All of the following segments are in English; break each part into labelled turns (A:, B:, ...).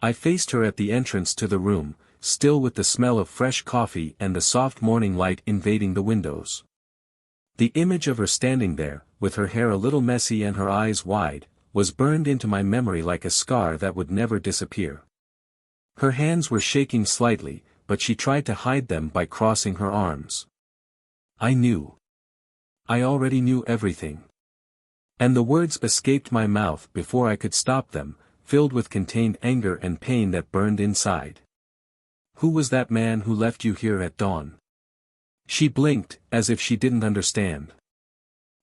A: I faced her at the entrance to the room, still with the smell of fresh coffee and the soft morning light invading the windows. The image of her standing there, with her hair a little messy and her eyes wide, was burned into my memory like a scar that would never disappear. Her hands were shaking slightly, but she tried to hide them by crossing her arms. I knew. I already knew everything. And the words escaped my mouth before I could stop them, filled with contained anger and pain that burned inside. Who was that man who left you here at dawn? She blinked, as if she didn't understand.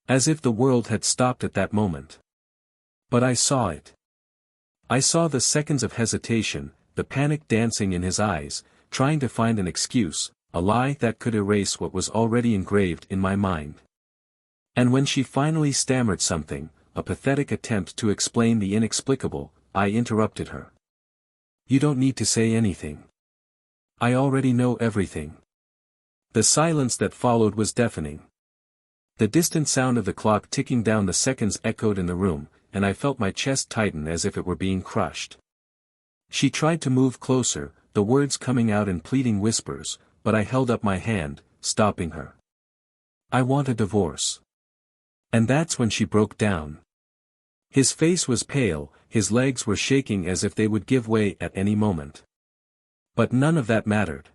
A: As if the world had stopped at that moment. But I saw it. I saw the seconds of hesitation, the panic dancing in his eyes, trying to find an excuse, a lie that could erase what was already engraved in my mind. And when she finally stammered something, a pathetic attempt to explain the inexplicable, I interrupted her. You don't need to say anything. I already know everything. The silence that followed was deafening. The distant sound of the clock ticking down the seconds echoed in the room, and I felt my chest tighten as if it were being crushed. She tried to move closer, the words coming out in pleading whispers, but I held up my hand, stopping her. I want a divorce. And that's when she broke down. His face was pale, his legs were shaking as if they would give way at any moment. But none of that mattered.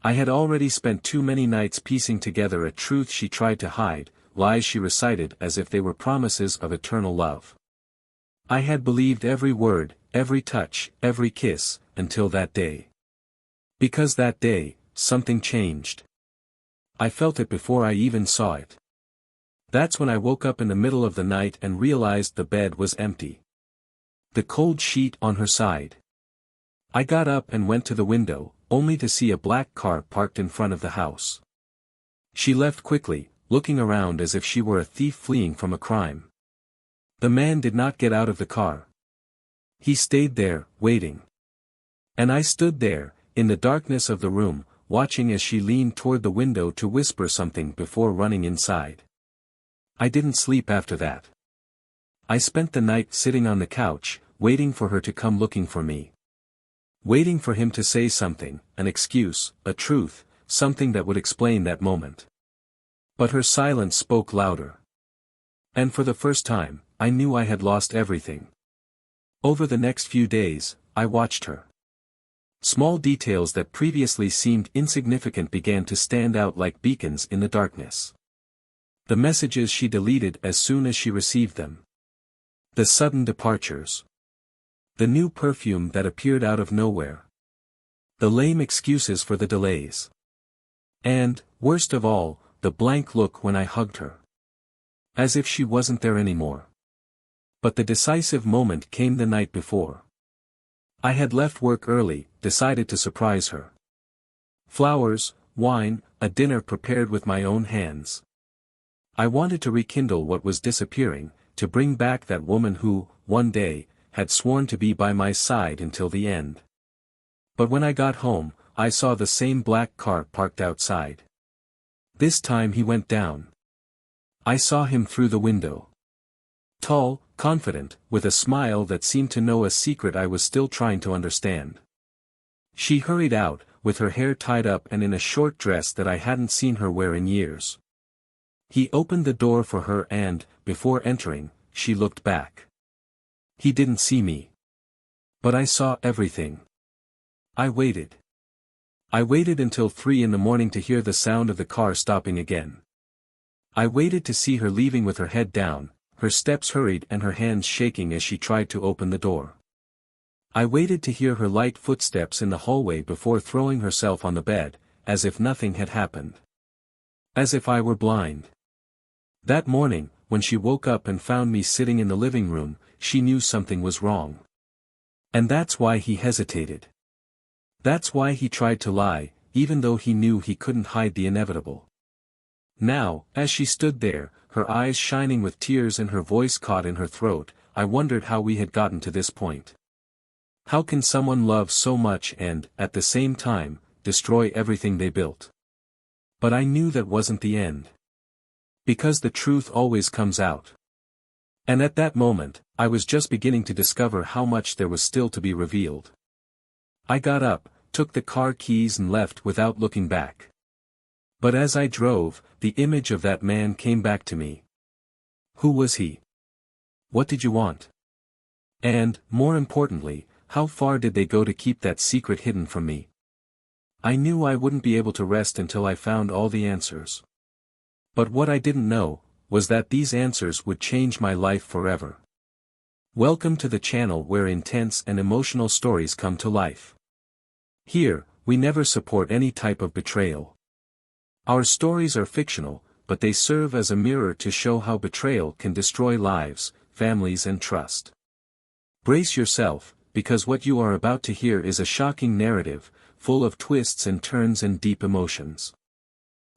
A: I had already spent too many nights piecing together a truth she tried to hide, lies she recited as if they were promises of eternal love. I had believed every word, every touch, every kiss, until that day. Because that day, something changed. I felt it before I even saw it. That's when I woke up in the middle of the night and realized the bed was empty. The cold sheet on her side. I got up and went to the window, only to see a black car parked in front of the house. She left quickly, looking around as if she were a thief fleeing from a crime. The man did not get out of the car. He stayed there, waiting. And I stood there, in the darkness of the room, watching as she leaned toward the window to whisper something before running inside. I didn't sleep after that. I spent the night sitting on the couch, waiting for her to come looking for me. Waiting for him to say something, an excuse, a truth, something that would explain that moment. But her silence spoke louder. And for the first time, I knew I had lost everything. Over the next few days, I watched her. Small details that previously seemed insignificant began to stand out like beacons in the darkness. The messages she deleted as soon as she received them. The sudden departures. The new perfume that appeared out of nowhere. The lame excuses for the delays. And, worst of all, the blank look when I hugged her. As if she wasn't there anymore. But the decisive moment came the night before. I had left work early, decided to surprise her. Flowers, wine, a dinner prepared with my own hands. I wanted to rekindle what was disappearing, to bring back that woman who, one day, had sworn to be by my side until the end. But when I got home, I saw the same black car parked outside. This time he went down. I saw him through the window. Tall, confident, with a smile that seemed to know a secret I was still trying to understand. She hurried out, with her hair tied up and in a short dress that I hadn't seen her wear in years. He opened the door for her and, before entering, she looked back. He didn't see me. But I saw everything. I waited. I waited until 3 in the morning to hear the sound of the car stopping again. I waited to see her leaving with her head down, her steps hurried and her hands shaking as she tried to open the door. I waited to hear her light footsteps in the hallway before throwing herself on the bed, as if nothing had happened. As if I were blind. That morning, when she woke up and found me sitting in the living room, she knew something was wrong. And that's why he hesitated. That's why he tried to lie, even though he knew he couldn't hide the inevitable. Now, as she stood there, her eyes shining with tears and her voice caught in her throat, I wondered how we had gotten to this point. How can someone love so much and, at the same time, destroy everything they built? But I knew that wasn't the end. Because the truth always comes out. And at that moment, I was just beginning to discover how much there was still to be revealed. I got up, took the car keys and left without looking back. But as I drove, the image of that man came back to me. Who was he? What did you want? And, more importantly, how far did they go to keep that secret hidden from me? I knew I wouldn't be able to rest until I found all the answers. But what I didn't know, was that these answers would change my life forever. Welcome to the channel where intense and emotional stories come to life. Here, we never support any type of betrayal. Our stories are fictional, but they serve as a mirror to show how betrayal can destroy lives, families and trust. Brace yourself, because what you are about to hear is a shocking narrative, full of twists and turns and deep emotions.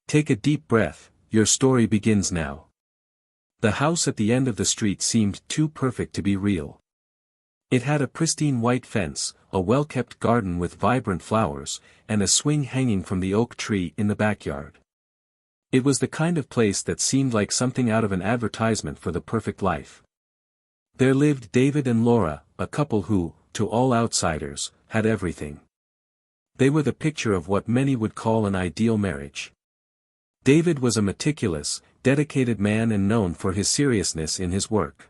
A: Take a deep breath, your story begins now. The house at the end of the street seemed too perfect to be real. It had a pristine white fence, a well-kept garden with vibrant flowers, and a swing hanging from the oak tree in the backyard. It was the kind of place that seemed like something out of an advertisement for the perfect life. There lived David and Laura, a couple who, to all outsiders, had everything. They were the picture of what many would call an ideal marriage. David was a meticulous, dedicated man and known for his seriousness in his work.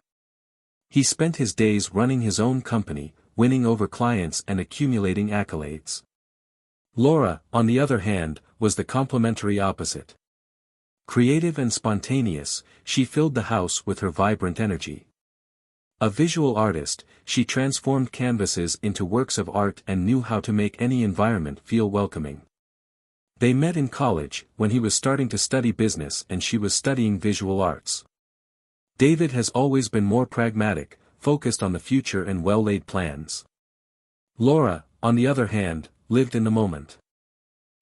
A: He spent his days running his own company, winning over clients and accumulating accolades. Laura, on the other hand, was the complementary opposite. Creative and spontaneous, she filled the house with her vibrant energy. A visual artist, she transformed canvases into works of art and knew how to make any environment feel welcoming. They met in college, when he was starting to study business and she was studying visual arts. David has always been more pragmatic, focused on the future and well-laid plans. Laura, on the other hand, lived in the moment.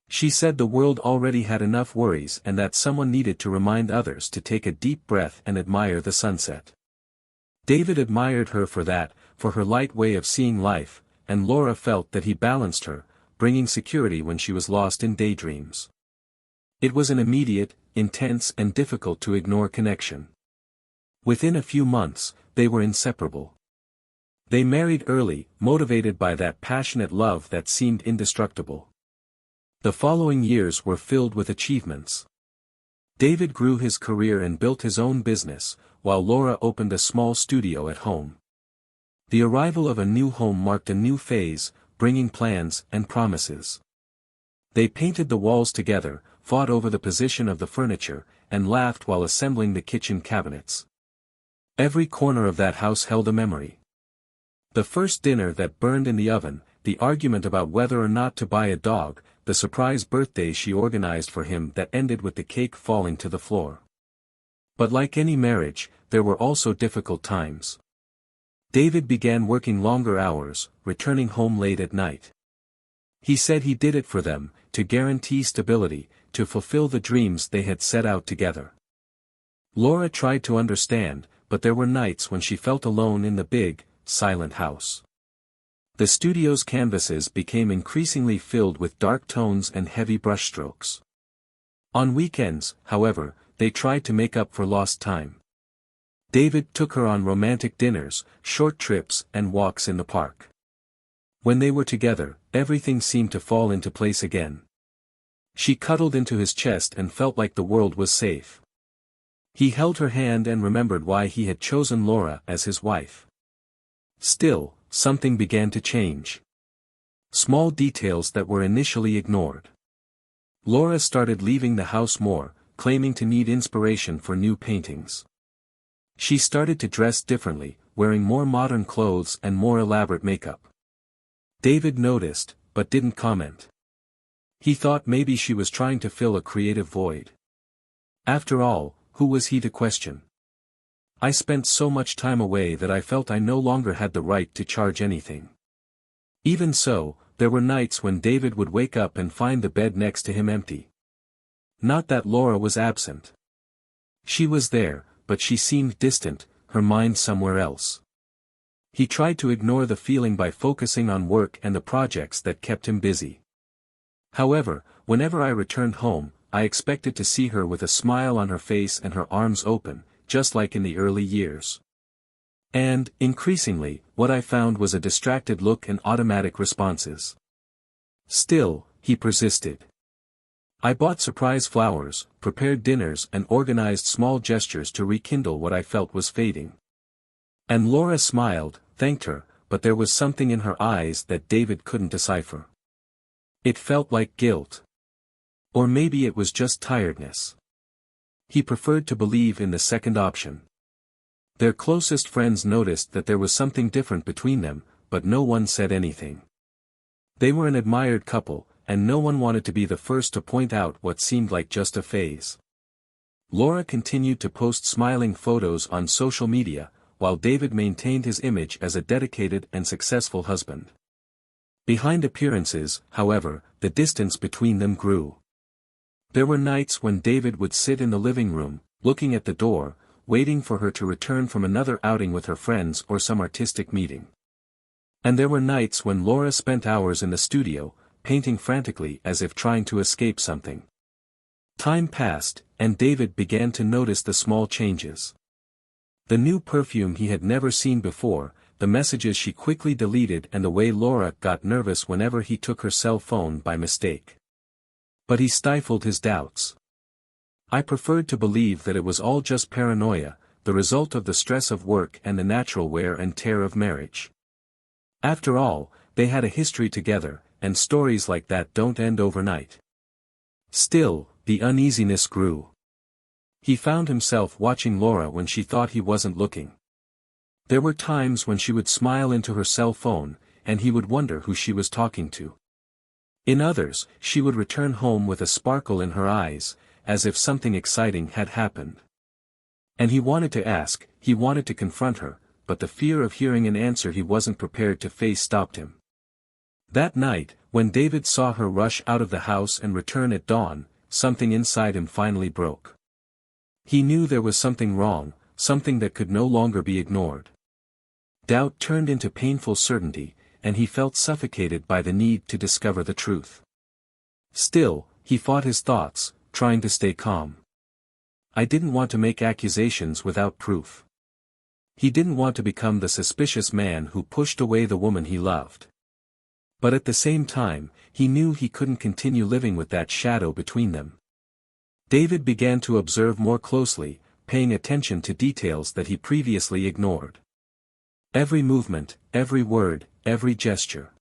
A: She said the world already had enough worries and that someone needed to remind others to take a deep breath and admire the sunset. David admired her for that, for her light way of seeing life, and Laura felt that he balanced her, bringing security when she was lost in daydreams. It was an immediate, intense and difficult to ignore connection. Within a few months, they were inseparable. They married early, motivated by that passionate love that seemed indestructible. The following years were filled with achievements. David grew his career and built his own business, while Laura opened a small studio at home. The arrival of a new home marked a new phase, bringing plans and promises. They painted the walls together, fought over the position of the furniture, and laughed while assembling the kitchen cabinets. Every corner of that house held a memory. The first dinner that burned in the oven, the argument about whether or not to buy a dog, the surprise birthday she organized for him that ended with the cake falling to the floor. But like any marriage, there were also difficult times. David began working longer hours, returning home late at night. He said he did it for them, to guarantee stability, to fulfill the dreams they had set out together. Laura tried to understand, but there were nights when she felt alone in the big, silent house. The studio's canvases became increasingly filled with dark tones and heavy brushstrokes. On weekends, however, they tried to make up for lost time. David took her on romantic dinners, short trips and walks in the park. When they were together, everything seemed to fall into place again. She cuddled into his chest and felt like the world was safe. He held her hand and remembered why he had chosen Laura as his wife. Still, something began to change. Small details that were initially ignored. Laura started leaving the house more, claiming to need inspiration for new paintings. She started to dress differently, wearing more modern clothes and more elaborate makeup. David noticed, but didn't comment. He thought maybe she was trying to fill a creative void. After all, who was he to question? I spent so much time away that I felt I no longer had the right to charge anything. Even so, there were nights when David would wake up and find the bed next to him empty. Not that Laura was absent. She was there, but she seemed distant, her mind somewhere else. He tried to ignore the feeling by focusing on work and the projects that kept him busy. However, whenever I returned home, I expected to see her with a smile on her face and her arms open, just like in the early years. And, increasingly, what I found was a distracted look and automatic responses. Still, he persisted. I bought surprise flowers, prepared dinners and organized small gestures to rekindle what I felt was fading. And Laura smiled, thanked her, but there was something in her eyes that David couldn't decipher. It felt like guilt. Or maybe it was just tiredness. He preferred to believe in the second option. Their closest friends noticed that there was something different between them, but no one said anything. They were an admired couple, and no one wanted to be the first to point out what seemed like just a phase. Laura continued to post smiling photos on social media, while David maintained his image as a dedicated and successful husband. Behind appearances, however, the distance between them grew. There were nights when David would sit in the living room, looking at the door, waiting for her to return from another outing with her friends or some artistic meeting. And there were nights when Laura spent hours in the studio, painting frantically as if trying to escape something. Time passed, and David began to notice the small changes. The new perfume he had never seen before, the messages she quickly deleted and the way Laura got nervous whenever he took her cell phone by mistake. But he stifled his doubts. I preferred to believe that it was all just paranoia, the result of the stress of work and the natural wear and tear of marriage. After all, they had a history together, and stories like that don't end overnight. Still, the uneasiness grew. He found himself watching Laura when she thought he wasn't looking. There were times when she would smile into her cell phone, and he would wonder who she was talking to. In others, she would return home with a sparkle in her eyes, as if something exciting had happened. And he wanted to ask, he wanted to confront her, but the fear of hearing an answer he wasn't prepared to face stopped him. That night, when David saw her rush out of the house and return at dawn, something inside him finally broke. He knew there was something wrong, something that could no longer be ignored. Doubt turned into painful certainty, and he felt suffocated by the need to discover the truth. Still, he fought his thoughts, trying to stay calm. I didn't want to make accusations without proof. He didn't want to become the suspicious man who pushed away the woman he loved. But at the same time, he knew he couldn't continue living with that shadow between them. David began to observe more closely, paying attention to details that he previously ignored. Every movement, every word, every gesture.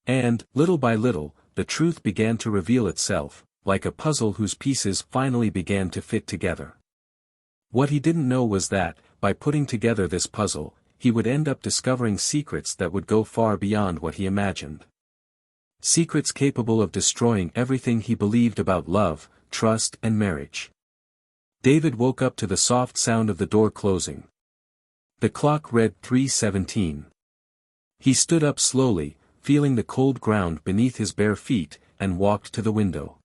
A: And, little by little, the truth began to reveal itself, like a puzzle whose pieces finally began to fit together. What he didn't know was that, by putting together this puzzle, he would end up discovering secrets that would go far beyond what he imagined. Secrets capable of destroying everything he believed about love, trust and marriage. David woke up to the soft sound of the door closing. The clock read 3:17. He stood up slowly, feeling the cold ground beneath his bare feet, and walked to the window.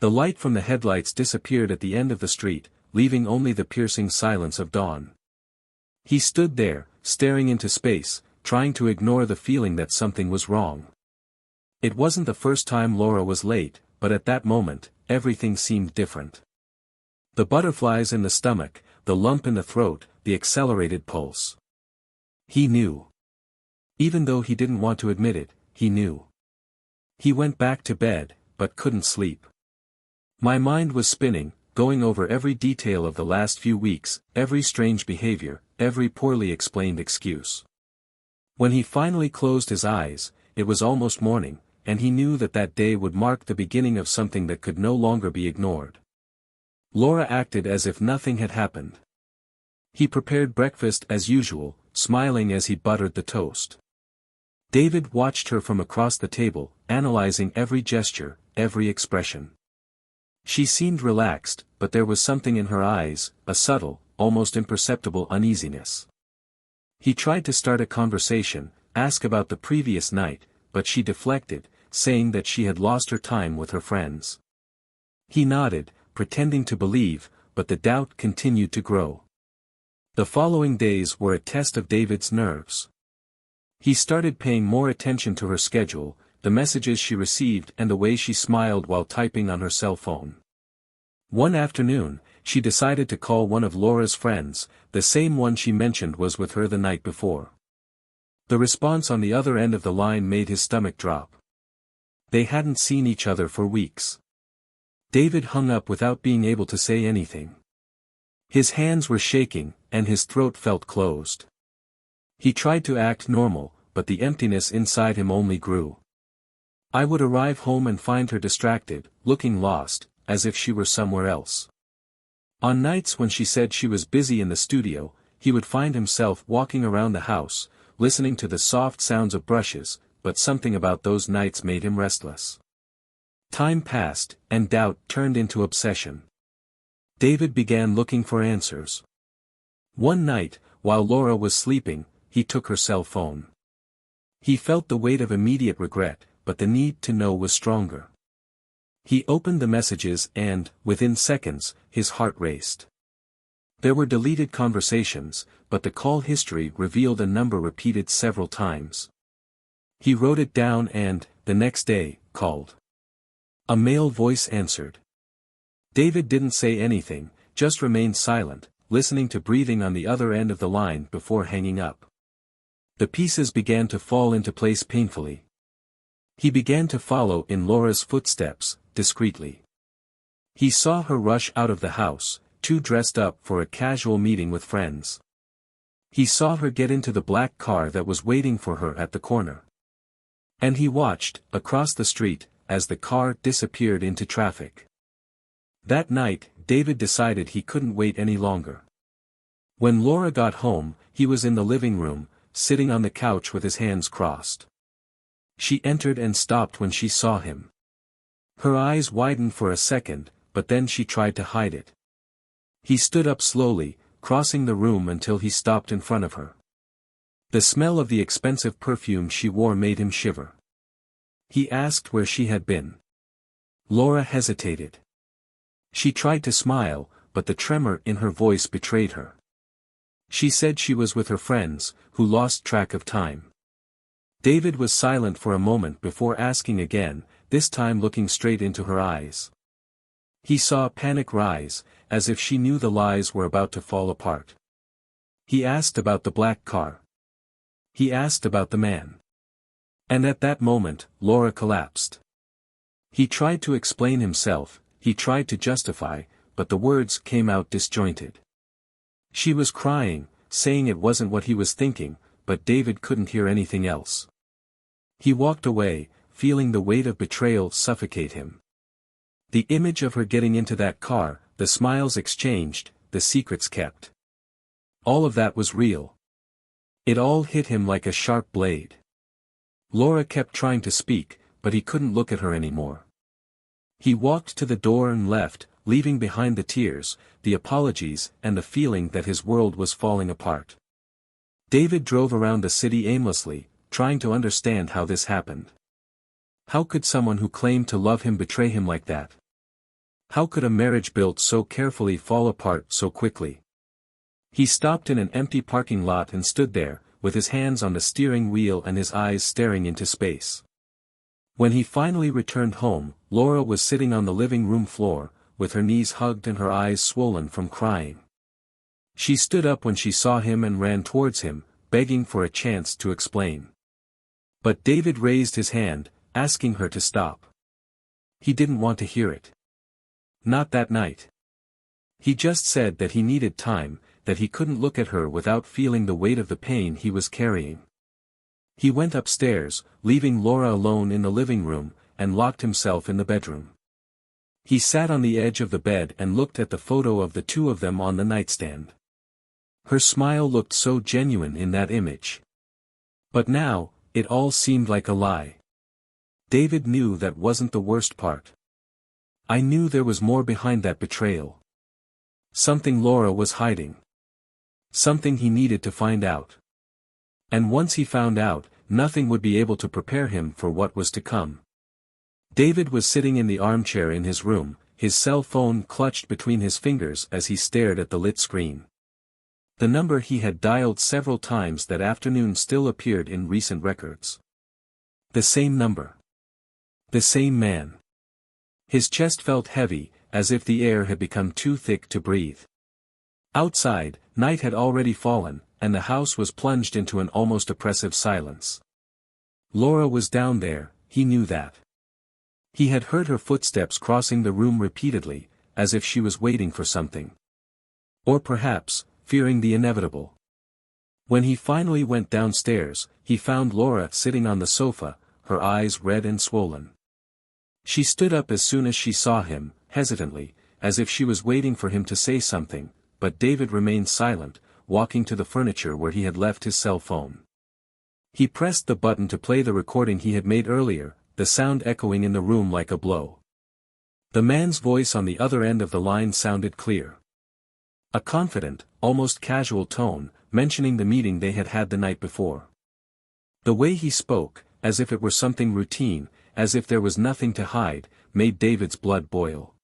A: The light from the headlights disappeared at the end of the street, leaving only the piercing silence of dawn. He stood there, staring into space, trying to ignore the feeling that something was wrong. It wasn't the first time Laura was late, but at that moment, everything seemed different. The butterflies in the stomach, the lump in the throat, the accelerated pulse. He knew. Even though he didn't want to admit it, he knew. He went back to bed, but couldn't sleep. My mind was spinning, going over every detail of the last few weeks, every strange behavior, every poorly explained excuse. When he finally closed his eyes, it was almost morning, and he knew that that day would mark the beginning of something that could no longer be ignored. Laura acted as if nothing had happened. He prepared breakfast as usual, smiling as he buttered the toast. David watched her from across the table, analyzing every gesture, every expression. She seemed relaxed, but there was something in her eyes, a subtle, almost imperceptible uneasiness. He tried to start a conversation, ask about the previous night, but she deflected, saying that she had lost her time with her friends. He nodded, pretending to believe, but the doubt continued to grow. The following days were a test of David's nerves. He started paying more attention to her schedule, the messages she received and the way she smiled while typing on her cell phone. One afternoon, she decided to call one of Laura's friends, the same one she mentioned was with her the night before. The response on the other end of the line made his stomach drop. They hadn't seen each other for weeks. David hung up without being able to say anything. His hands were shaking, and his throat felt closed. He tried to act normal, but the emptiness inside him only grew. I would arrive home and find her distracted, looking lost, as if she were somewhere else. On nights when she said she was busy in the studio, he would find himself walking around the house, listening to the soft sounds of brushes, but something about those nights made him restless. Time passed, and doubt turned into obsession. David began looking for answers. One night, while Laura was sleeping, he took her cell phone. He felt the weight of immediate regret, but the need to know was stronger. He opened the messages and, within seconds, his heart raced. There were deleted conversations, but the call history revealed a number repeated several times. He wrote it down and, the next day, called. A male voice answered. David didn't say anything, just remained silent, listening to breathing on the other end of the line before hanging up. The pieces began to fall into place painfully. He began to follow in Laura's footsteps, discreetly. He saw her rush out of the house, too dressed up for a casual meeting with friends. He saw her get into the black car that was waiting for her at the corner. And he watched, across the street, as the car disappeared into traffic. That night, David decided he couldn't wait any longer. When Laura got home, he was in the living room, sitting on the couch with his hands crossed. She entered and stopped when she saw him. Her eyes widened for a second, but then she tried to hide it. He stood up slowly, crossing the room until he stopped in front of her. The smell of the expensive perfume she wore made him shiver. He asked where she had been. Laura hesitated. She tried to smile, but the tremor in her voice betrayed her. She said she was with her friends, who lost track of time. David was silent for a moment before asking again, this time looking straight into her eyes. He saw panic rise, as if she knew the lies were about to fall apart. He asked about the black car. He asked about the man. And at that moment, Laura collapsed. He tried to explain himself, he tried to justify, but the words came out disjointed. She was crying, saying it wasn't what he was thinking, but David couldn't hear anything else. He walked away, feeling the weight of betrayal suffocate him. The image of her getting into that car, the smiles exchanged, the secrets kept. All of that was real. It all hit him like a sharp blade. Laura kept trying to speak, but he couldn't look at her anymore. He walked to the door and left, leaving behind the tears, the apologies, and the feeling that his world was falling apart. David drove around the city aimlessly, trying to understand how this happened. How could someone who claimed to love him betray him like that? How could a marriage built so carefully fall apart so quickly? He stopped in an empty parking lot and stood there, with his hands on the steering wheel and his eyes staring into space. When he finally returned home, Laura was sitting on the living room floor, with her knees hugged and her eyes swollen from crying. She stood up when she saw him and ran towards him, begging for a chance to explain. But David raised his hand, asking her to stop. He didn't want to hear it. Not that night. He just said that he needed time, that he couldn't look at her without feeling the weight of the pain he was carrying. He went upstairs, leaving Laura alone in the living room, and locked himself in the bedroom. He sat on the edge of the bed and looked at the photo of the two of them on the nightstand. Her smile looked so genuine in that image. But now, it all seemed like a lie. David knew that wasn't the worst part. I knew there was more behind that betrayal. Something Laura was hiding. Something he needed to find out. And once he found out, nothing would be able to prepare him for what was to come. David was sitting in the armchair in his room, his cell phone clutched between his fingers as he stared at the lit screen. The number he had dialed several times that afternoon still appeared in recent records. The same number. The same man. His chest felt heavy, as if the air had become too thick to breathe. Outside, night had already fallen, and the house was plunged into an almost oppressive silence. Laura was down there, he knew that. He had heard her footsteps crossing the room repeatedly, as if she was waiting for something. Or perhaps, fearing the inevitable. When he finally went downstairs, he found Laura sitting on the sofa, her eyes red and swollen. She stood up as soon as she saw him, hesitantly, as if she was waiting for him to say something, but David remained silent, walking to the furniture where he had left his cell phone. He pressed the button to play the recording he had made earlier, the sound echoing in the room like a blow. The man's voice on the other end of the line sounded clear. A confident, almost casual tone, mentioning the meeting they had had the night before. The way he spoke, as if it were something routine, as if there was nothing to hide, made David's blood boil.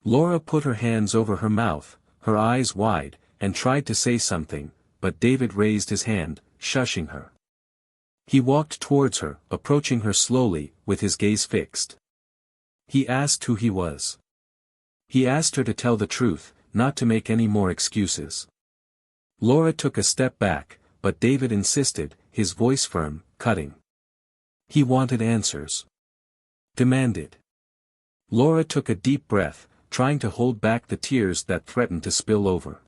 A: Laura put her hands over her mouth, her eyes wide, and tried to say something, but David raised his hand, shushing her. He walked towards her, approaching her slowly, with his gaze fixed. He asked who he was. He asked her to tell the truth, not to make any more excuses. Laura took a step back, but David insisted, his voice firm, cutting. He wanted answers. Demanded. Laura took a deep breath, trying to hold back the tears that threatened to spill over.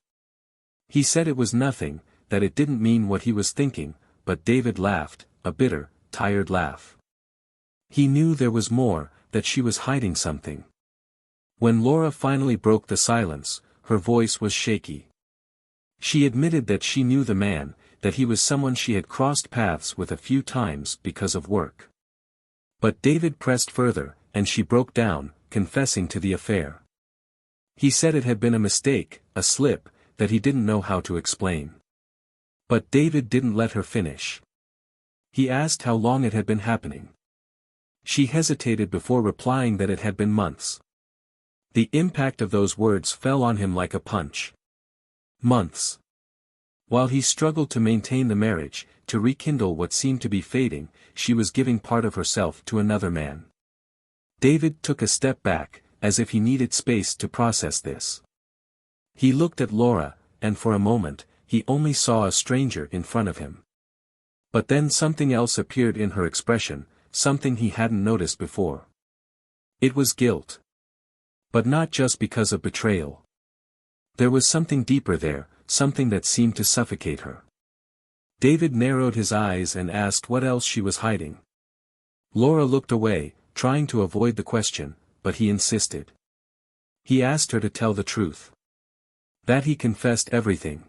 A: He said it was nothing, that it didn't mean what he was thinking, but David laughed, a bitter, tired laugh. He knew there was more, that she was hiding something. When Laura finally broke the silence, her voice was shaky. She admitted that she knew the man, that he was someone she had crossed paths with a few times because of work. But David pressed further, and she broke down, confessing to the affair. He said it had been a mistake, a slip, that he didn't know how to explain. But David didn't let her finish. He asked how long it had been happening. She hesitated before replying that it had been months. The impact of those words fell on him like a punch. Months. While he struggled to maintain the marriage, to rekindle what seemed to be fading, she was giving part of herself to another man. David took a step back, as if he needed space to process this. He looked at Laura, and for a moment, he only saw a stranger in front of him. But then something else appeared in her expression, something he hadn't noticed before. It was guilt. But not just because of betrayal. There was something deeper there, something that seemed to suffocate her. David narrowed his eyes and asked what else she was hiding. Laura looked away, trying to avoid the question, but he insisted. He asked her to tell the truth. That he confessed everything.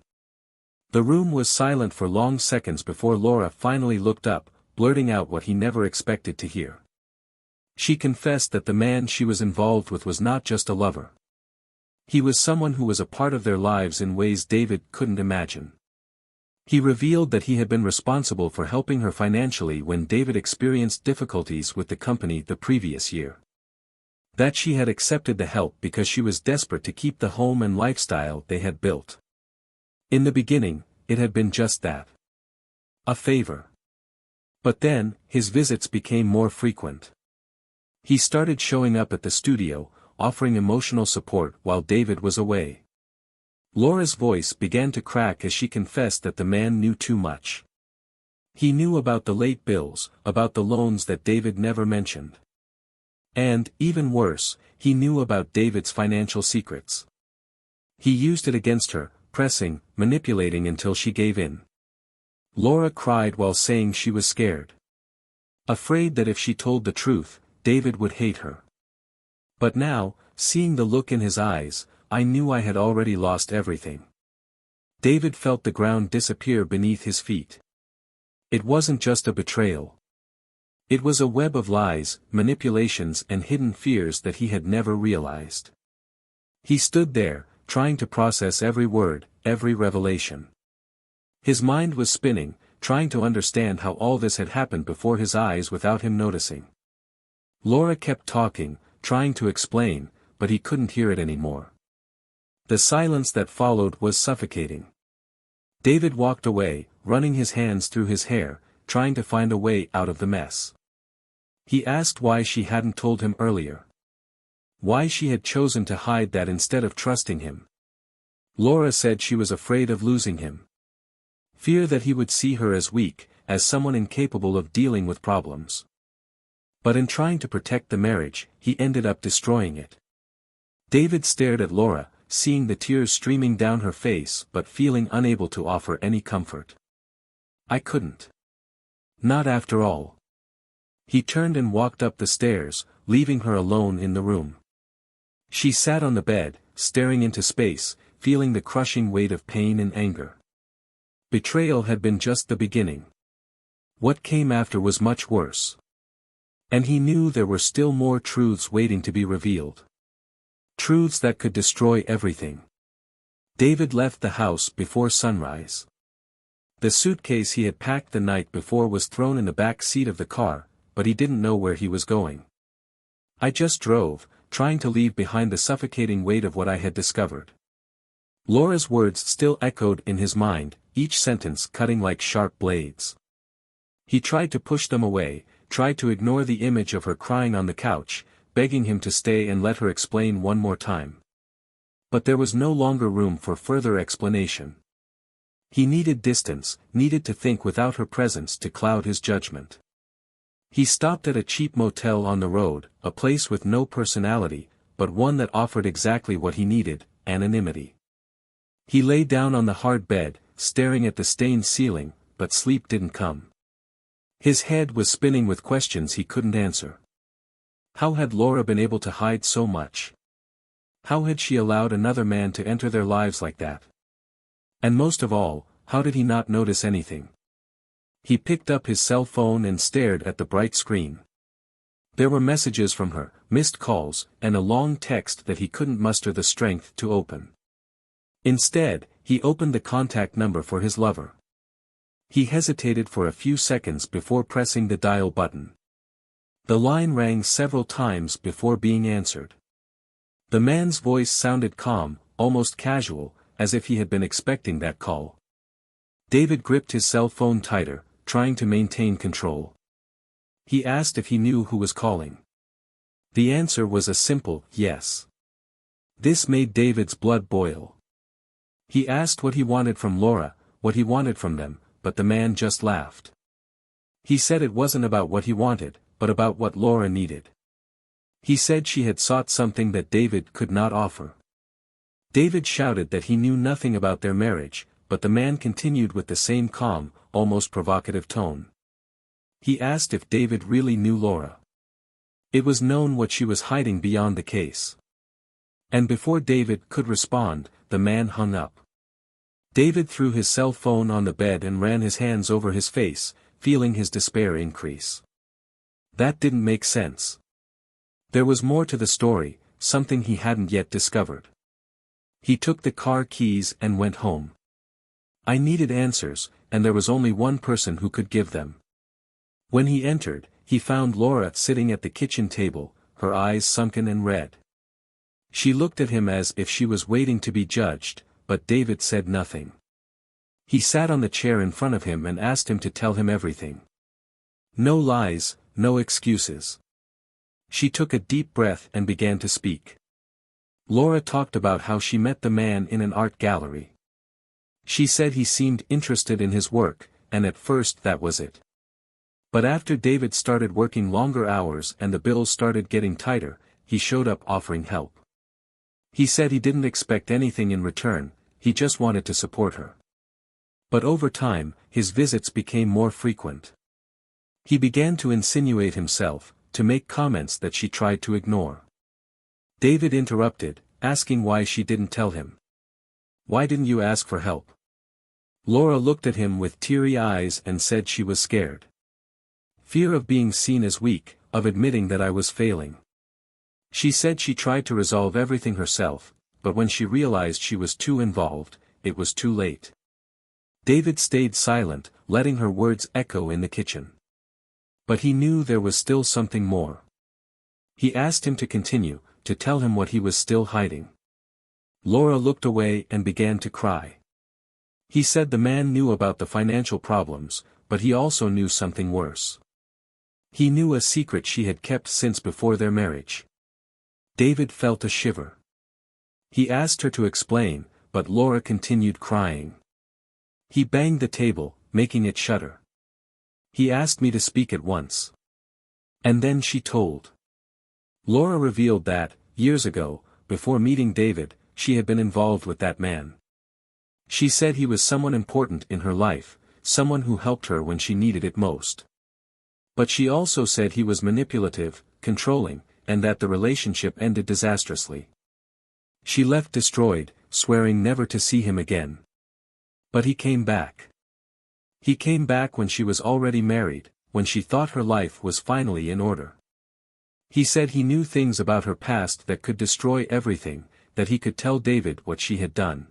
A: The room was silent for long seconds before Laura finally looked up, blurting out what he never expected to hear. She confessed that the man she was involved with was not just a lover. He was someone who was a part of their lives in ways David couldn't imagine. He revealed that he had been responsible for helping her financially when David experienced difficulties with the company the previous year. That she had accepted the help because she was desperate to keep the home and lifestyle they had built. In the beginning, it had been just that. A favor. But then, his visits became more frequent. He started showing up at the studio, offering emotional support while David was away. Laura's voice began to crack as she confessed that the man knew too much. He knew about the late bills, about the loans that David never mentioned. And, even worse, he knew about David's financial secrets. He used it against her, pressing, manipulating until she gave in. Laura cried while saying she was scared. Afraid that if she told the truth, David would hate her. But now, seeing the look in his eyes, I knew I had already lost everything. David felt the ground disappear beneath his feet. It wasn't just a betrayal. It was a web of lies, manipulations and hidden fears that he had never realized. He stood there, trying to process every word, every revelation. His mind was spinning, trying to understand how all this had happened before his eyes without him noticing. Laura kept talking, trying to explain, but he couldn't hear it anymore. The silence that followed was suffocating. David walked away, running his hands through his hair, trying to find a way out of the mess. He asked why she hadn't told him earlier. Why she had chosen to hide that instead of trusting him. Laura said she was afraid of losing him. Fear that he would see her as weak, as someone incapable of dealing with problems. But in trying to protect the marriage, he ended up destroying it. David stared at Laura, seeing the tears streaming down her face but feeling unable to offer any comfort. I couldn't. Not after all. He turned and walked up the stairs, leaving her alone in the room. She sat on the bed, staring into space, feeling the crushing weight of pain and anger. Betrayal had been just the beginning. What came after was much worse. And he knew there were still more truths waiting to be revealed. Truths that could destroy everything. David left the house before sunrise. The suitcase he had packed the night before was thrown in the back seat of the car, but he didn't know where he was going. I just drove, trying to leave behind the suffocating weight of what I had discovered. Laura's words still echoed in his mind, each sentence cutting like sharp blades. He tried to push them away, tried to ignore the image of her crying on the couch, begging him to stay and let her explain one more time. But there was no longer room for further explanation. He needed distance, needed to think without her presence to cloud his judgment. He stopped at a cheap motel on the road, a place with no personality, but one that offered exactly what he needed, anonymity. He lay down on the hard bed, staring at the stained ceiling, but sleep didn't come. His head was spinning with questions he couldn't answer. How had Laura been able to hide so much? How had she allowed another man to enter their lives like that? And most of all, how did he not notice anything? He picked up his cell phone and stared at the bright screen. There were messages from her, missed calls, and a long text that he couldn't muster the strength to open. Instead, he opened the contact number for his lover. He hesitated for a few seconds before pressing the dial button. The line rang several times before being answered. The man's voice sounded calm, almost casual, as if he had been expecting that call. David gripped his cell phone tighter, trying to maintain control. He asked if he knew who was calling. The answer was a simple yes. This made David's blood boil. He asked what he wanted from Laura, what he wanted from them, but the man just laughed. He said it wasn't about what he wanted, but about what Laura needed. He said she had sought something that David could not offer. David shouted that he knew nothing about their marriage, but the man continued with the same calm, almost provocative tone. He asked if David really knew Laura. It was known what she was hiding beyond the case. And before David could respond, the man hung up. David threw his cell phone on the bed and ran his hands over his face, feeling his despair increase. That didn't make sense. There was more to the story, something he hadn't yet discovered. He took the car keys and went home. I needed answers, and there was only one person who could give them. When he entered, he found Laura sitting at the kitchen table, her eyes sunken and red. She looked at him as if she was waiting to be judged, but David said nothing. He sat on the chair in front of him and asked him to tell him everything. No lies, no excuses. She took a deep breath and began to speak. Laura talked about how she met the man in an art gallery. She said he seemed interested in his work, and at first that was it. But after David started working longer hours and the bills started getting tighter, he showed up offering help. He said he didn't expect anything in return, he just wanted to support her. But over time, his visits became more frequent. He began to insinuate himself, to make comments that she tried to ignore. David interrupted, asking why she didn't tell him. Why didn't you ask for help? Laura looked at him with teary eyes and said she was scared. Fear of being seen as weak, of admitting that I was failing. She said she tried to resolve everything herself, but when she realized she was too involved, it was too late. David stayed silent, letting her words echo in the kitchen. But he knew there was still something more. He asked him to continue, to tell him what he was still hiding. Laura looked away and began to cry. He said the man knew about the financial problems, but he also knew something worse. He knew a secret she had kept since before their marriage. David felt a shiver. He asked her to explain, but Laura continued crying. He banged the table, making it shudder. He asked me to speak at once. And then she told. Laura revealed that, years ago, before meeting David, she had been involved with that man. She said he was someone important in her life, someone who helped her when she needed it most. But she also said he was manipulative, controlling, and that the relationship ended disastrously. She left destroyed, swearing never to see him again. But he came back. He came back when she was already married, when she thought her life was finally in order. He said he knew things about her past that could destroy everything, that he could tell David what she had done.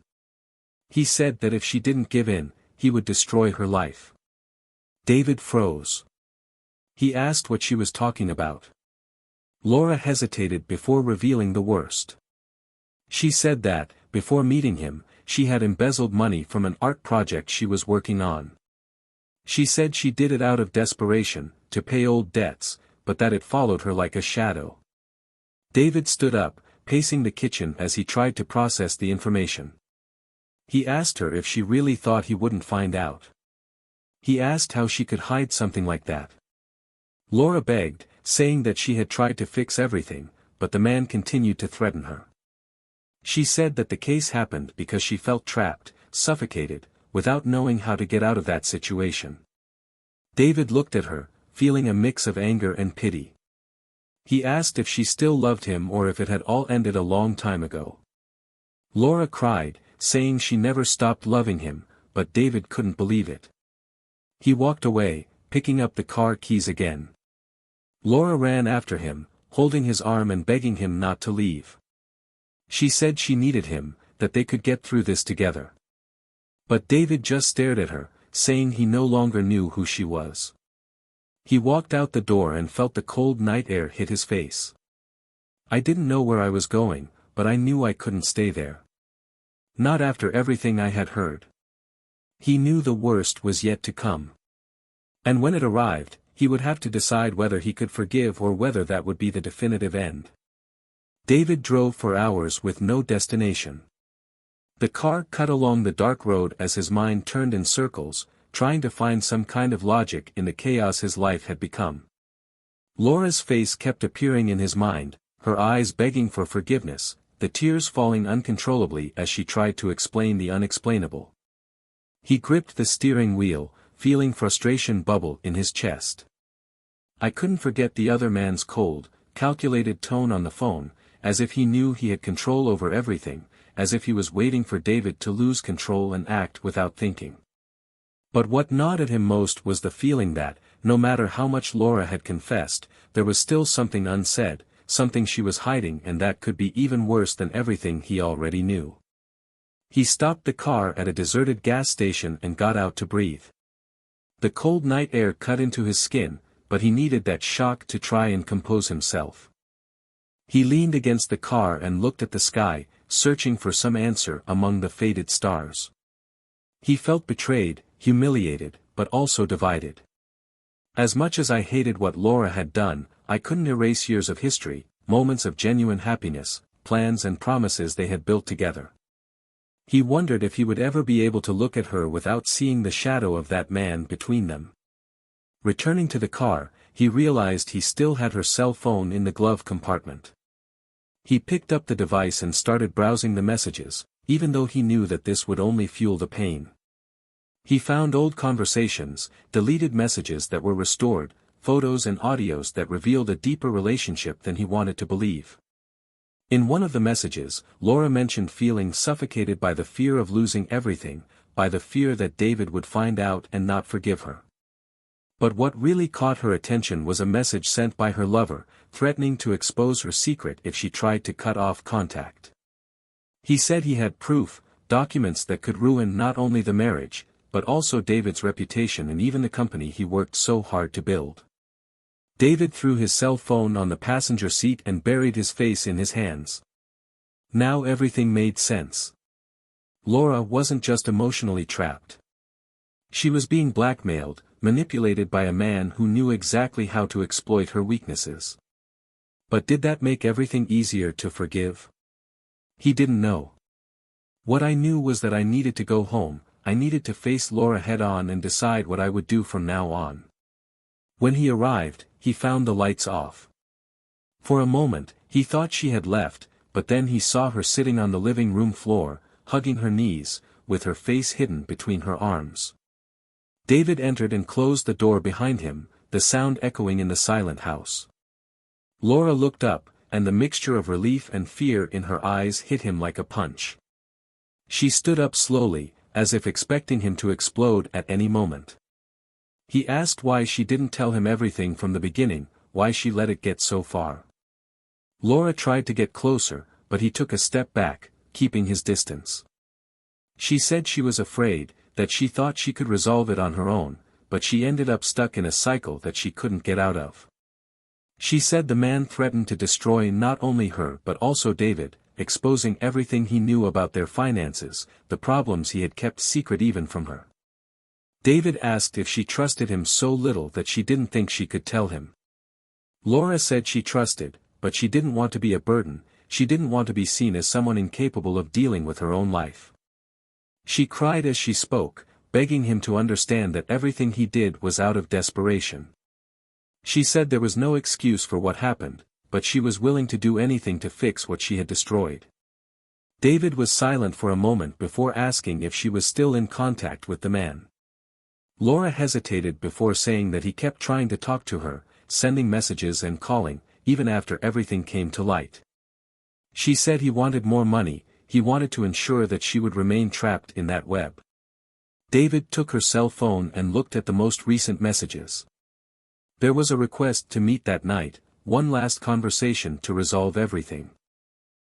A: He said that if she didn't give in, he would destroy her life. David froze. He asked what she was talking about. Laura hesitated before revealing the worst. She said that, before meeting him, she had embezzled money from an art project she was working on. She said she did it out of desperation, to pay old debts, but that it followed her like a shadow. David stood up, pacing the kitchen as he tried to process the information. He asked her if she really thought he wouldn't find out. He asked how she could hide something like that. Laura begged, saying that she had tried to fix everything, but the man continued to threaten her. She said that the case happened because she felt trapped, suffocated, without knowing how to get out of that situation. David looked at her, feeling a mix of anger and pity. He asked if she still loved him or if it had all ended a long time ago. Laura cried, saying she never stopped loving him, but David couldn't believe it. He walked away, picking up the car keys again. Laura ran after him, holding his arm and begging him not to leave. She said she needed him, that they could get through this together. But David just stared at her, saying he no longer knew who she was. He walked out the door and felt the cold night air hit his face. I didn't know where I was going, but I knew I couldn't stay there. Not after everything I had heard. He knew the worst was yet to come. And when it arrived, he would have to decide whether he could forgive or whether that would be the definitive end. David drove for hours with no destination. The car cut along the dark road as his mind turned in circles, trying to find some kind of logic in the chaos his life had become. Laura's face kept appearing in his mind, her eyes begging for forgiveness, the tears falling uncontrollably as she tried to explain the unexplainable. He gripped the steering wheel, feeling frustration bubble in his chest. I couldn't forget the other man's cold, calculated tone on the phone, as if he knew he had control over everything, as if he was waiting for David to lose control and act without thinking. But what gnawed at him most was the feeling that, no matter how much Laura had confessed, there was still something unsaid, something she was hiding, and that could be even worse than everything he already knew. He stopped the car at a deserted gas station and got out to breathe. The cold night air cut into his skin, but he needed that shock to try and compose himself. He leaned against the car and looked at the sky, searching for some answer among the faded stars. He felt betrayed, humiliated, but also divided. As much as I hated what Laura had done, I couldn't erase years of history, moments of genuine happiness, plans and promises they had built together. He wondered if he would ever be able to look at her without seeing the shadow of that man between them. Returning to the car, he realized he still had her cell phone in the glove compartment. He picked up the device and started browsing the messages, even though he knew that this would only fuel the pain. He found old conversations, deleted messages that were restored, photos and audios that revealed a deeper relationship than he wanted to believe. In one of the messages, Laura mentioned feeling suffocated by the fear of losing everything, by the fear that David would find out and not forgive her. But what really caught her attention was a message sent by her lover, threatening to expose her secret if she tried to cut off contact. He said he had proof, documents that could ruin not only the marriage, but also David's reputation and even the company he worked so hard to build. David threw his cell phone on the passenger seat and buried his face in his hands. Now everything made sense. Laura wasn't just emotionally trapped. She was being blackmailed, manipulated by a man who knew exactly how to exploit her weaknesses. But did that make everything easier to forgive? He didn't know. What I knew was that I needed to go home, I needed to face Laura head-on and decide what I would do from now on. When he arrived, he found the lights off. For a moment, he thought she had left, but then he saw her sitting on the living room floor, hugging her knees, with her face hidden between her arms. David entered and closed the door behind him, the sound echoing in the silent house. Laura looked up, and the mixture of relief and fear in her eyes hit him like a punch. She stood up slowly, as if expecting him to explode at any moment. He asked why she didn't tell him everything from the beginning, why she let it get so far. Laura tried to get closer, but he took a step back, keeping his distance. She said she was afraid, that she thought she could resolve it on her own, but she ended up stuck in a cycle that she couldn't get out of. She said the man threatened to destroy not only her but also David, exposing everything he knew about their finances, the problems he had kept secret even from her. David asked if she trusted him so little that she didn't think she could tell him. Laura said she trusted, but she didn't want to be a burden, she didn't want to be seen as someone incapable of dealing with her own life. She cried as she spoke, begging him to understand that everything he did was out of desperation. She said there was no excuse for what happened, but she was willing to do anything to fix what she had destroyed. David was silent for a moment before asking if she was still in contact with the man. Laura hesitated before saying that he kept trying to talk to her, sending messages and calling, even after everything came to light. She said he wanted more money, he wanted to ensure that she would remain trapped in that web. David took her cell phone and looked at the most recent messages. There was a request to meet that night, one last conversation to resolve everything.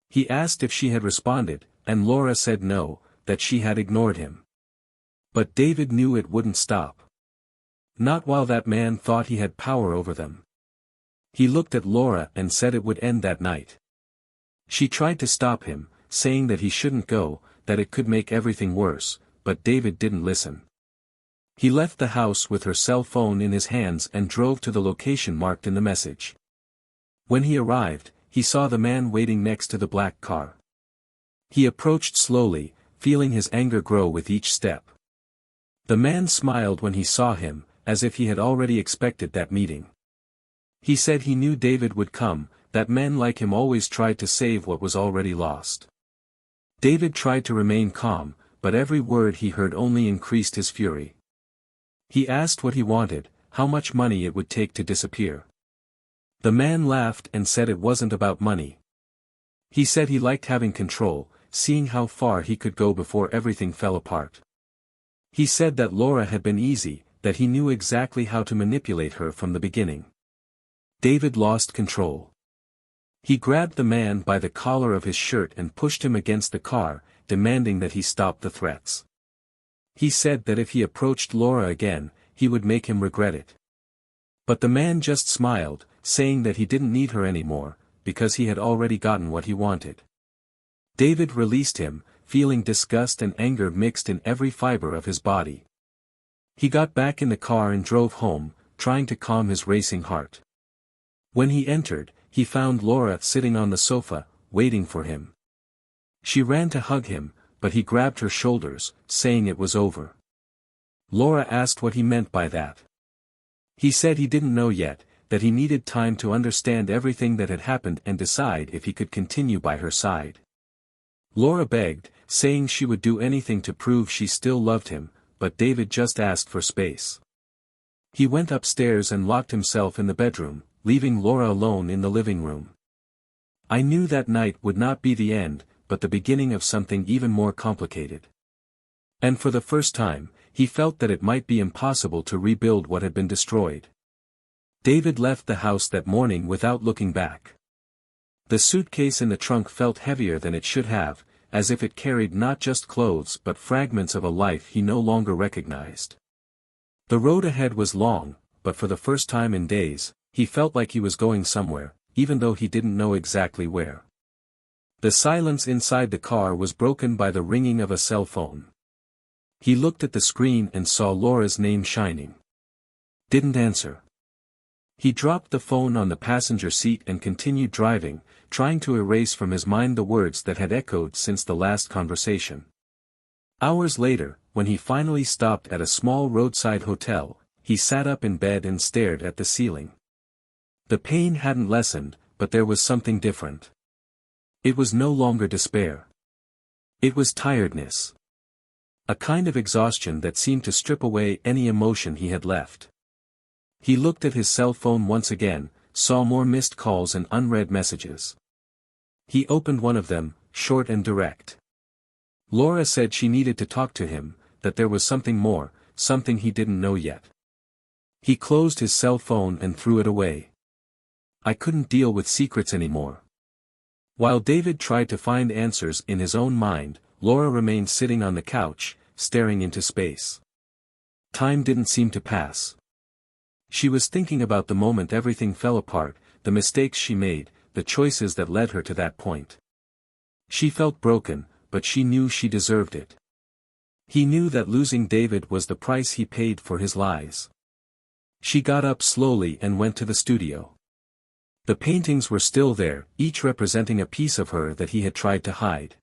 A: He asked if she had responded, and Laura said no, that she had ignored him. But David knew it wouldn't stop. Not while that man thought he had power over them. He looked at Laura and said it would end that night. She tried to stop him, saying that he shouldn't go, that it could make everything worse, but David didn't listen. He left the house with her cell phone in his hands and drove to the location marked in the message. When he arrived, he saw the man waiting next to the black car. He approached slowly, feeling his anger grow with each step. The man smiled when he saw him, as if he had already expected that meeting. He said he knew David would come, that men like him always tried to save what was already lost. David tried to remain calm, but every word he heard only increased his fury. He asked what he wanted, how much money it would take to disappear. The man laughed and said it wasn't about money. He said he liked having control, seeing how far he could go before everything fell apart. He said that Laura had been easy, that he knew exactly how to manipulate her from the beginning. David lost control. He grabbed the man by the collar of his shirt and pushed him against the car, demanding that he stop the threats. He said that if he approached Laura again, he would make him regret it. But the man just smiled, saying that he didn't need her anymore, because he had already gotten what he wanted. David released him, feeling disgust and anger mixed in every fiber of his body. He got back in the car and drove home, trying to calm his racing heart. When he entered, he found Laura sitting on the sofa, waiting for him. She ran to hug him, but he grabbed her shoulders, saying it was over. Laura asked what he meant by that. He said he didn't know yet, that he needed time to understand everything that had happened and decide if he could continue by her side. Laura begged, saying she would do anything to prove she still loved him, but David just asked for space. He went upstairs and locked himself in the bedroom, leaving Laura alone in the living room. I knew that night would not be the end, but the beginning of something even more complicated. And for the first time, he felt that it might be impossible to rebuild what had been destroyed. David left the house that morning without looking back. The suitcase in the trunk felt heavier than it should have, as if it carried not just clothes but fragments of a life he no longer recognized. The road ahead was long, but for the first time in days, he felt like he was going somewhere, even though he didn't know exactly where. The silence inside the car was broken by the ringing of a cell phone. He looked at the screen and saw Laura's name shining. Didn't answer. He dropped the phone on the passenger seat and continued driving, trying to erase from his mind the words that had echoed since the last conversation. Hours later, when he finally stopped at a small roadside hotel, he sat up in bed and stared at the ceiling. The pain hadn't lessened, but there was something different. It was no longer despair. It was tiredness. A kind of exhaustion that seemed to strip away any emotion he had left. He looked at his cell phone once again, saw more missed calls and unread messages. He opened one of them, short and direct. Laura said she needed to talk to him, that there was something more, something he didn't know yet. He closed his cell phone and threw it away. I couldn't deal with secrets anymore. While David tried to find answers in his own mind, Laura remained sitting on the couch, staring into space. Time didn't seem to pass. She was thinking about the moment everything fell apart, the mistakes she made, the choices that led her to that point. She felt broken, but she knew she deserved it. He knew that losing David was the price he paid for his lies. She got up slowly and went to the studio. The paintings were still there, each representing a piece of her that he had tried to hide.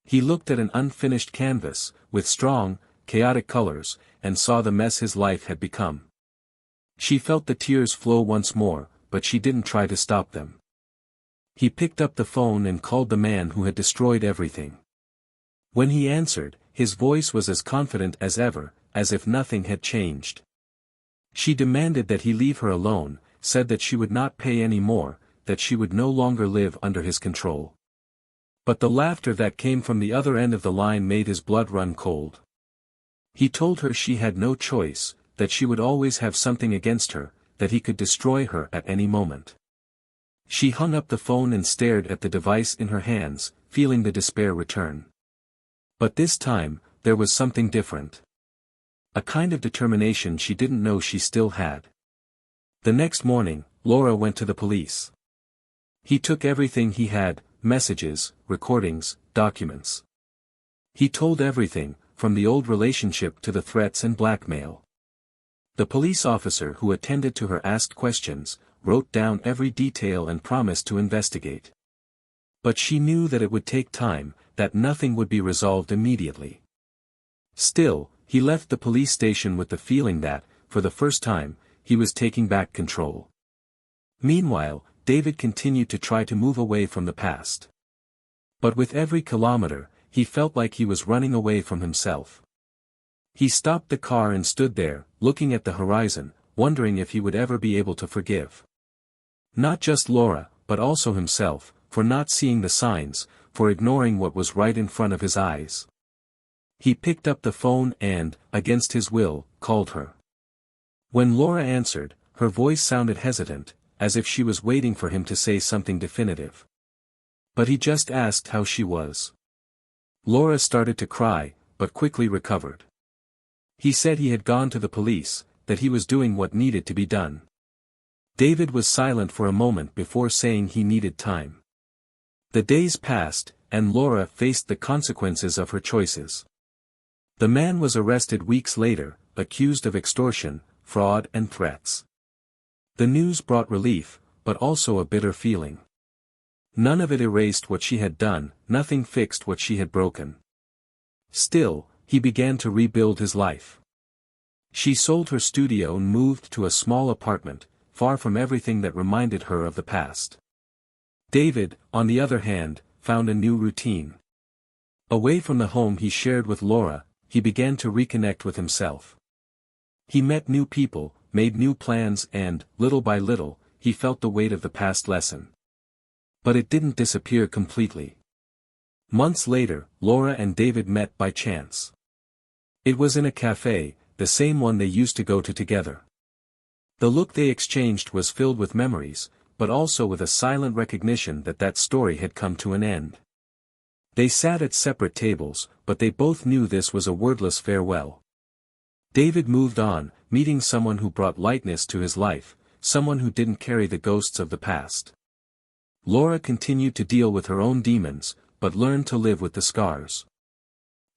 A: He looked at an unfinished canvas, with strong, chaotic colors, and saw the mess his life had become. She felt the tears flow once more, but she didn't try to stop them. He picked up the phone and called the man who had destroyed everything. When he answered, his voice was as confident as ever, as if nothing had changed. She demanded that he leave her alone, said that she would not pay any more, that she would no longer live under his control. But the laughter that came from the other end of the line made his blood run cold. He told her she had no choice, that she would always have something against her, that he could destroy her at any moment. She hung up the phone and stared at the device in her hands, feeling the despair return. But this time, there was something different. A kind of determination she didn't know she still had. The next morning, Laura went to the police. He took everything he had, messages, recordings, documents. He told everything, from the old relationship to the threats and blackmail. The police officer who attended to her asked questions, wrote down every detail and promised to investigate. But she knew that it would take time, that nothing would be resolved immediately. Still, he left the police station with the feeling that, for the first time, he was taking back control. Meanwhile, David continued to try to move away from the past. But with every kilometer, he felt like he was running away from himself. He stopped the car and stood there, looking at the horizon, wondering if he would ever be able to forgive. Not just Laura, but also himself, for not seeing the signs, for ignoring what was right in front of his eyes. He picked up the phone and, against his will, called her. When Laura answered, her voice sounded hesitant, as if she was waiting for him to say something definitive. But he just asked how she was. Laura started to cry, but quickly recovered. He said he had gone to the police, that he was doing what needed to be done. David was silent for a moment before saying he needed time. The days passed, and Laura faced the consequences of her choices. The man was arrested weeks later, accused of extortion, fraud and threats. The news brought relief, but also a bitter feeling. None of it erased what she had done, nothing fixed what she had broken. Still, he began to rebuild his life. She sold her studio and moved to a small apartment, far from everything that reminded her of the past. David, on the other hand, found a new routine. Away from the home he shared with Laura, he began to reconnect with himself. He met new people, made new plans and, little by little, he felt the weight of the past lessen. But it didn't disappear completely. Months later, Laura and David met by chance. It was in a cafe, the same one they used to go to together. The look they exchanged was filled with memories, but also with a silent recognition that that story had come to an end. They sat at separate tables, but they both knew this was a wordless farewell. David moved on, meeting someone who brought lightness to his life, someone who didn't carry the ghosts of the past. Laura continued to deal with her own demons, but learned to live with the scars.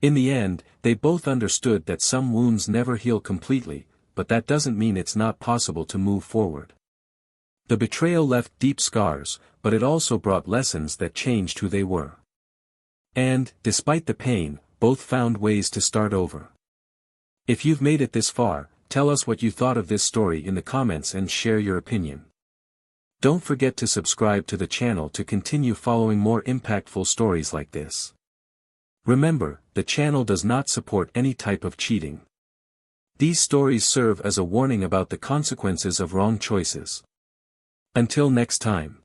A: In the end, they both understood that some wounds never heal completely, but that doesn't mean it's not possible to move forward. The betrayal left deep scars, but it also brought lessons that changed who they were. And, despite the pain, both found ways to start over. If you've made it this far, tell us what you thought of this story in the comments and share your opinion. Don't forget to subscribe to the channel to continue following more impactful stories like this. Remember, the channel does not support any type of cheating. These stories serve as a warning about the consequences of wrong choices. Until next time.